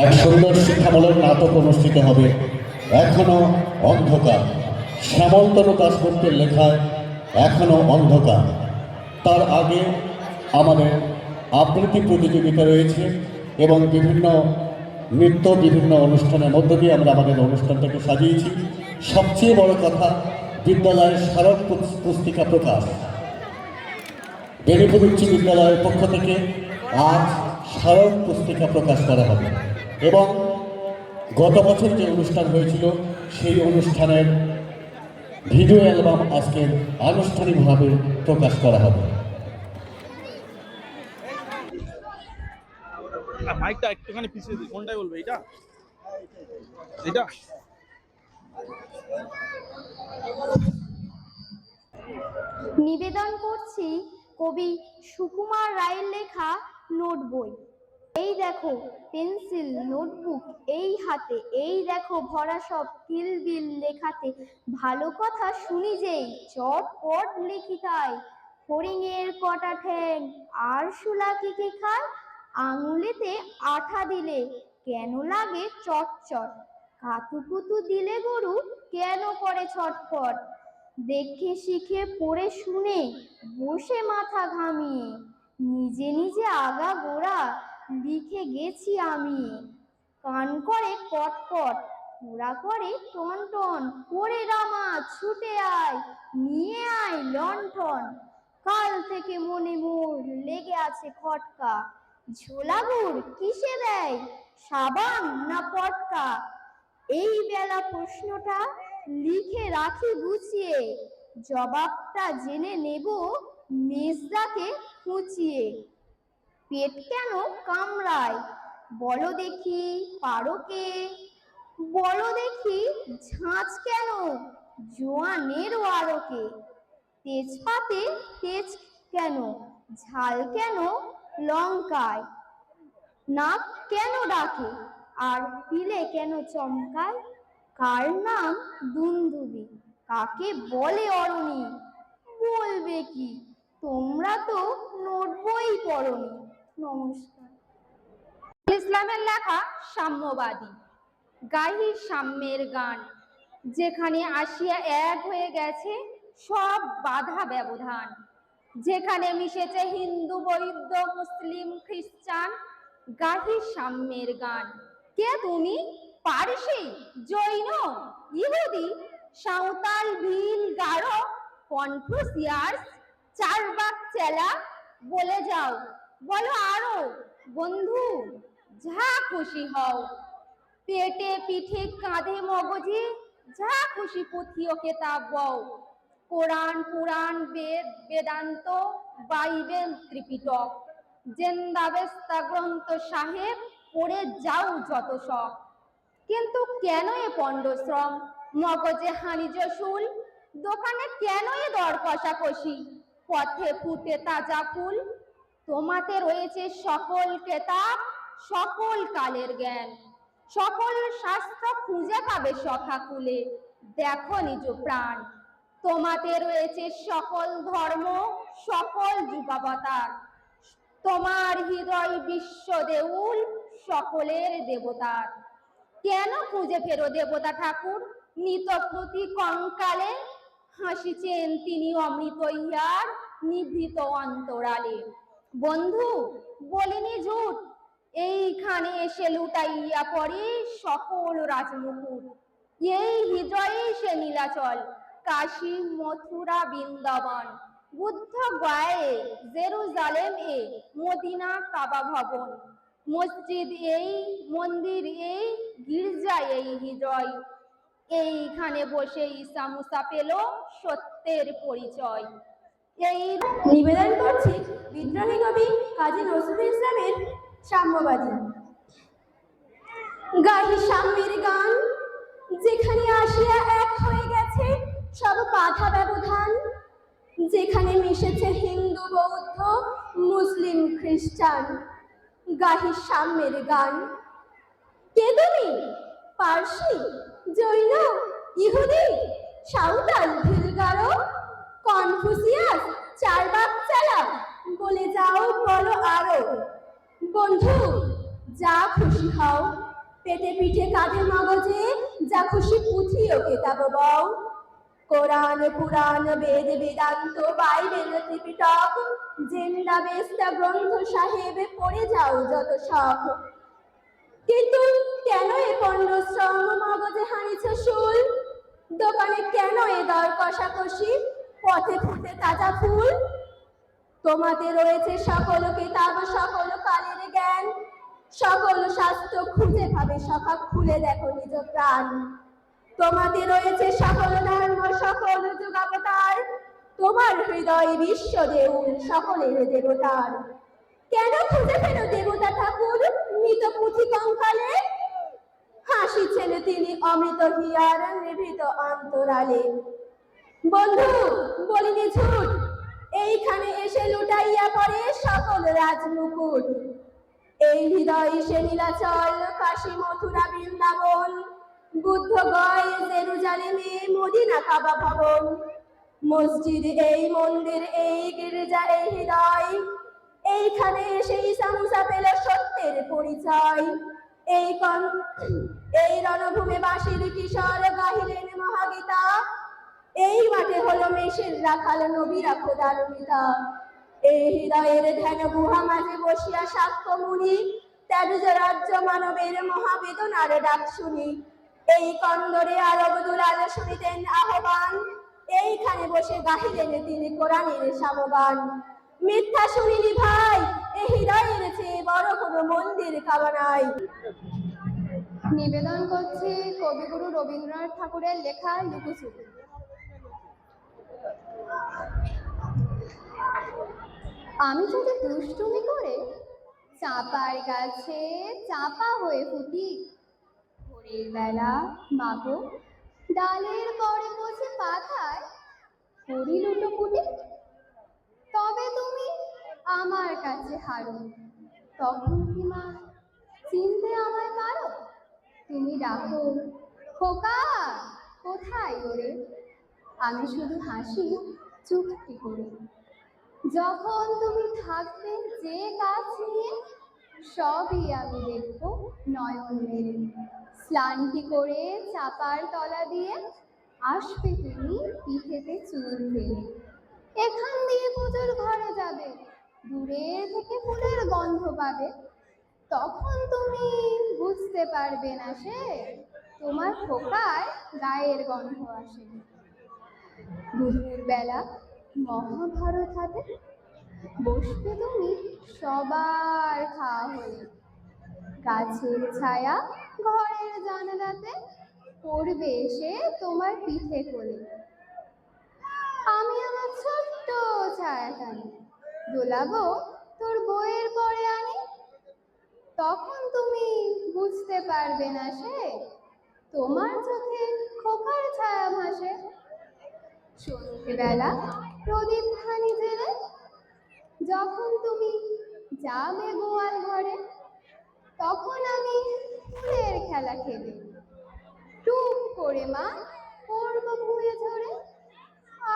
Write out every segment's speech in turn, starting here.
এক সুন্দর শিক্ষামূলক নাটক অনুষ্ঠিত হবে। এখনো অন্ধকার, শ্যামলতনু দাশগুপ্তের লেখায় এখনো অন্ধকার। তার আগে আমাদের আবৃত্তি প্রতিযোগিতা রয়েছে এবং বিভিন্ন নৃত্য, বিভিন্ন অনুষ্ঠানের মধ্য দিয়ে আমরা আমাদের অনুষ্ঠানটাকে সাজিয়েছি। সবচেয়ে বড় কথা, বিদ্যালয়ের স্মারক পুস্তিকা প্রকাশ। বেনিপুর উচ্চ বিদ্যালয়ের পক্ষ থেকে আজ স্মারক পুস্তিকা প্রকাশ করা হবে এবং গত বছর যে অনুষ্ঠান হয়েছিল সেই অনুষ্ঠানের ভিডিও অ্যালবাম আজকে আনুষ্ঠানিকভাবে প্রকাশ করা হবে। মাইকটা একটুখানি পিছিয়ে দিই, কোনটাই বলবে? এটা এটা নিবেদন করছি কবি সুকুমার রায়ের লেখা নোট বই। এই দেখো পেন্সিল, নোটবুক এই হাতে, এই দেখো ভরা সব কিলবিল লেখাতে। ভালো কথা শুনি যেই চটপট লিখি তাই। ফড়িংয়ের কটা ঠ্যাং আর শুলা কি খায়? আঙুলেতে আঠা দিলে কেন লাগে চটচট? কাতুকুতু দিলে গরু কেন করে ছটফট? দেখে শিখে পড়ে শুনে বসে মাথা ঘামিয়ে, নিজে নিজে আগা গোড়া লিখে গেছি আমি। কান করে কটকট, ওরা করে টন টন, করে রামা ছুটে আয়, নিয়ে আয় লণ্ঠন। কাল থেকে মনে মোর লেগে আছে খটকা, ঝোলা গুড় কিসে দেয়, সাবান না পটকা? এই বেলা প্রশ্নটা লিখে রাখি গুছিয়ে, জবাবটা জেনে নেব মেজদাকে খুঁচিয়ে। পেট কেন কামড়ায় বলো দেখি পারকে? বলো দেখি ঝাঁঝ কেন জোয়ানের আরকে? তেজপাতে তেজ কেন, ঝাল কেন লঙ্কায়? নাক কেন ডাকে আর পিলে কেন চমকায়? কার নাম দুন্দুবি, কাকে বলে অরণি? বলবে কি, তোমরা তো নোট বই পড়নি। নমস্কার। ইসলামের লেখা সাম্যবাদী। গাহি সাম্যের গান, যেখানে আসিয়া এক হয়ে গেছে সব বাধা ব্যবধান। যেখানে মিশেছে হিন্দু, বৌদ্ধ, মুসলিম, খ্রিস্টান। গাহি সাম্যের গান। কে তুমি? পারসি, জৈন, ইহুদি, সাঁওতাল, ভিল, গারো, কনফুসিয়াস, চারবাক চেলা? বলে যাও, বলো আরো বন্ধু, যা খুশি হও। পেটে পিঠে কাঁধে মগজে যা খুশি পুঁথি ও কেতাব বও। কোরআন, পুরাণ, বেদ, বেদান্ত, বাইবেল, ত্রিপিটক, জেন্দাবেস্তা গ্রন্থ সাহেব পড়ে যাও যত সব। কিন্তু কেন এ পণ্ডশ্রম, মগজে হানি জসুল? দোকানে কেন এ দর কষাকষি, পথে ফুটে তাজা ফুল? তোমাতে রয়েছে সকল কেতাব, সকল কালের জ্ঞান, সকল শাস্ত্র খুঁজে পাবে সখা কুলে। দেখো নিজ প্রাণ, তোমাতে রয়েছে সকল ধর্ম, সকল যুগাবতার। তোমার হৃদয় বিশ্ব দেউল, সকলের দেবতার। কেন খুঁজে ফেরো দেবতা ঠাকুর নিতপ্রতি কঙ্কালে? হাসিছেন তিনি অমৃত ইহার নিভৃত অন্তরালে। বন্ধু বলিনি ঝুট, এইখানে এসে লুটাইয়া পড়ে সকল রাজমুকুট। এই হৃদয়ে সে নীলাচল, কাশী, মথুরা, বৃন্দাবন, বুদ্ধ গয়ায়ে, জেরুজালেম এ, মদিনা, কাবা ভবন। মসজিদ এই, মন্দির এই, গির্জা এই হৃদয়। এইখানে বসে ঈসা মুসা পেল সত্যের পরিচয়। এই নিবেদন করছি বিদ্রোহী কবি কাজী নজরুল ইসলামের সাম্যবাদী। গাহি সাম্যের গান, যেখানে আসিয়া এক হয়ে গেছে সব বাধা ব্যবধান। যেখানে মিশেছে হিন্দু, বৌদ্ধ, মুসলিম, খ্রিস্টান। গাহি সাম্যের গান। কে তুমি? পারসি, জৈন, ইহুদি, সাঁওতাল, ভিল, গারো, কনফুসিয়াস, চারবাক চেলা? বলে যাও, বলো আরো বন্ধু, যা খুশি হও। পেটে পিঠে কাঁধে মগজে যা খুশি পুঁথি ও কেতাব বও। কোরআন পুরাণ বেদ বেদান্ত বাইবেল ত্রিপিটক জেন্দা বেস্তা গ্রন্থ সাহেব পড়ে যাও যত শখ। কিন্তু কেন এ পণ্ডশ্রম মগজে হানিছ শুল? দোকানে কেন এ দর কষাকষি পথে ফুটে তাজা ফুল? তোমাতে রয়েছে সকল কিতাব সকল কালের জ্ঞান, সকল শাস্ত্র খুঁজে পাবে সখা খুলে দেখো নিজ প্রাণ। তোমাতে রয়েছে সকল ধর্ম সকল যুগাবতার, তোমার হৃদয় বিশ্ব দেউল সকলের দেবতার। কেন খুঁজে পেল দেবতা ঠাকুর মৃত পুঁথি কঙ্কালে? হাসিছেন তিনি অমৃত হিয়ার নিভৃত অন্তরালে। বন্ধু বলিনি ঝুট, এইখানে এসে লুটাইয়া পড়ে সকল রাজমুকুট। এই হৃদয় সে নীলাচল কাশী মথুরা বৃন্দাবন, বুদ্ধ গয় জেরুজালেমে মদিনা কাবা ভবন। মসজিদ এই মন্দির এই গির্জা এই হৃদয়, এইখানে এসে ঈসা মুসা পেল সত্যের পরিচয়। এই রণভূমে বাঁশির কিশোর গাহিলেন মহাগীতা, এই মাঠে হলো মেষের রাখাল নবীরা খোদার পিতা। এই হৃদয়ের ধ্যান গুহা মাঝে বসিয়া সাক্ষ্য মুনি, ত্যাজ রাজ্য মানবের মহাবেদনার ডাক শুনি। এই কন্দরে আরব দুলাল শুনিতেন আহ্বান, এইখানে বসে গাহিলেন তিনি কোরআনের সামগান। মিথ্যা শুনিনি ভাই, এই হৃদয়ের চেয়ে বড় কোনো মন্দির কাবা নাই। নিবেদন করছি কবিগুরু রবীন্দ্রনাথ ঠাকুরের লেখা লুকোচুরি। আমি যদি দুষ্টুমি করে চাপার গাছে চাপা হয়ে ফুটি, ভোরের বেলা মাগো ডালের পরে বসে পাতায় করি লুটোপুটি, তবে তুমি আমার কাছে হারো। তখন কি মা চিনতে আমায় পারো? তুমি ডাকো খোকা কোথায় ওরে, আমি শুধু হাসি চুপটি করে। যখন তুমি থাকবে যে কাজ নিয়ে, সবই আমি দেখবো নয়ন মেলে। স্লান্তি করে চাপার তলা দিয়ে আসবে তুমি পিঠেতে চুল ফেলে। এখান দিয়ে পুজোর ঘরে যাবে, দূরের থেকে ফুলের গন্ধ পাবে। তখন তুমি বুঝতে পারবে না সে তোমার খোকার গায়ের গন্ধ আসে। দুপুর বেলা মহাভারত হাতে বসবে তুমি সবার খাওয়া হয়ে। গাছের ছায়া ঘরের জানালাতে পড়বে এসে তোমার পিঠে কোলে। আমি আমার ছোট্ট ছায়াখানি দোলাবো তোর বইয়ের পরে আনি। তখন তুমি বুঝতে পারবে না সে তোমার চোখে খোকার ছায়া ভাসে। সন্ধ্যেবেলা প্রদীপ খানি জেলে যখন তুমি যাবে গোয়াল ঘরে, তখন আমি ফুলের খেলা খেলে টুক করে মা পড়ব ভুয়ে ঝরে।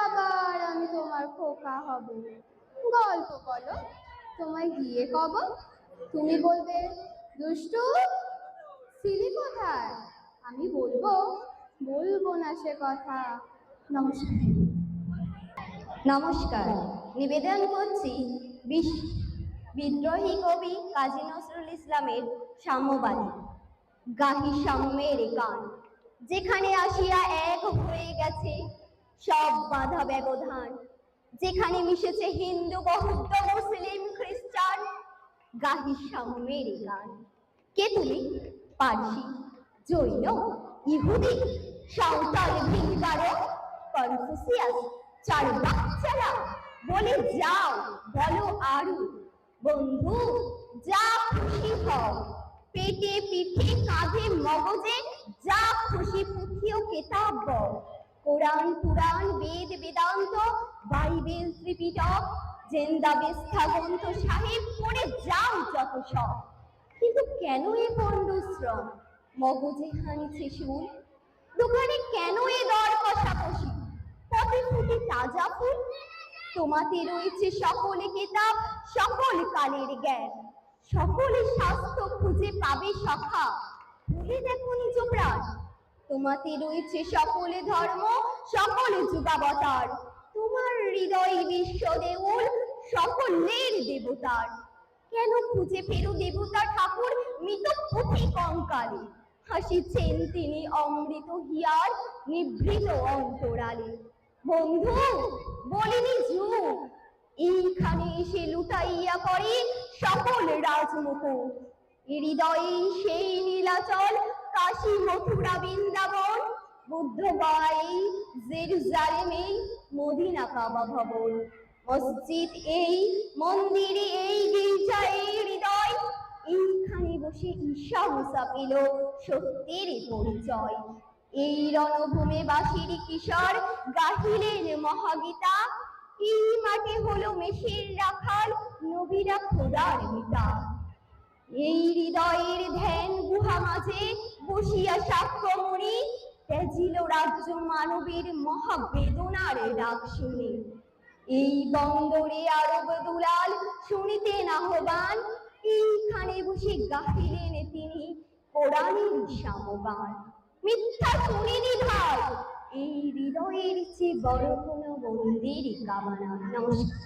আবার আমি তোমার খোকা হব, গল্প বলো তোমায় গিয়ে কব। তুমি বলবে দুষ্টু ছিলি কোথায়, আমি বলবো বলবো না সে কথা। নমস্কার। নমস্কার, নিবেদন করছি বিদ্রোহী কবি কাজী নজরুল ইসলামের সাম্যবাদী। গাহি সাম্যের গান, যেখানে আসিয়া এক হয়ে গেছে সব বাধা ব্যবধান, যেখানে মিশেছে হিন্দু বৌদ্ধ মুসলিম খ্রিস্টান। গাহি সাম্যের গান। কে তুমি? পারসি, জৈন, ইহুদি, সাঁওতাল, ভিক্ষারো, কনফুসিয়াস, চার বাচ্চারা বলে যাও বলো আরু। বন্ধু যা খুশি হও, পেটে পিঠে কাঁধে মগজে যা খুশি পুঁথি ও কেতাব বও। কোরআন পুরাণ বেদ বেদান্ত বাইবেল ত্রিপিটক জেন্দা বেস্থা গ্রন্থ সাহেব পড়ে যাও যত সব। কিন্তু কেন এ পণ্ডশ্রম মগজে হানিছে সুর? দোকানে কেন এ দর কষাকষি পথে ফুটে তাজা ফুল? তোমাতে রয়েছে সকলে কেতাব সকল কালের জ্ঞান, সকলে শাস্ত্র খুঁজে পাবে সখা ভুলে দেখো নিজ প্রাণ। তোমাতে রয়েছে সকলে ধর্ম, সকলে যুগাবতার। তোমার হৃদয় বিশ্ব দেউল, সকলের দেবতার। কেন খুঁজে ফেরো দেবতা ঠাকুর মৃত পুঁথি কঙ্কালে? হাসিছেন তিনি অমৃত হিয়ার নিভৃত অন্তরালে। বন্ধু বলিনি যুগ, এইখানে এসে লুটাইয়া পড়ে সকল রাজমুকুট। হৃদয়ে সেই নীলাচল, কাশী মথুরা বৃন্দাবন, বুদ্ধ গয়াই জেরুজালেমে মদিনা কাবা ভবন। মসজিদ এই, মন্দির এই, গির্জা এই হৃদয়, এইখানে বসে ঈশা মুসা পেল সত্যের পরিচয়। এই রণভূমে বাসির কিশোর গাহিলেন মহাগীতা, এই মাঠে হলো মেষের রাখাল, নবীরা খোদার মিতা। এই হৃদয়ের ধ্যান গুহা মাঝে বসিয়া সাক্ষ্যমণি, তেজিল রাজ্য মানবের মহাবেদনার ডাক শুনে। এই বন্দরে আরব দুলাল শুনিতেন আহ্বান, এইখানে বসে গাহিলেন তিনি কোরআনের সামগান। মিথ্যা শুনিনি ভাই, এই হৃদয়ের চেয়ে বড় কোনো মন্দির কামনা। নমস্কার।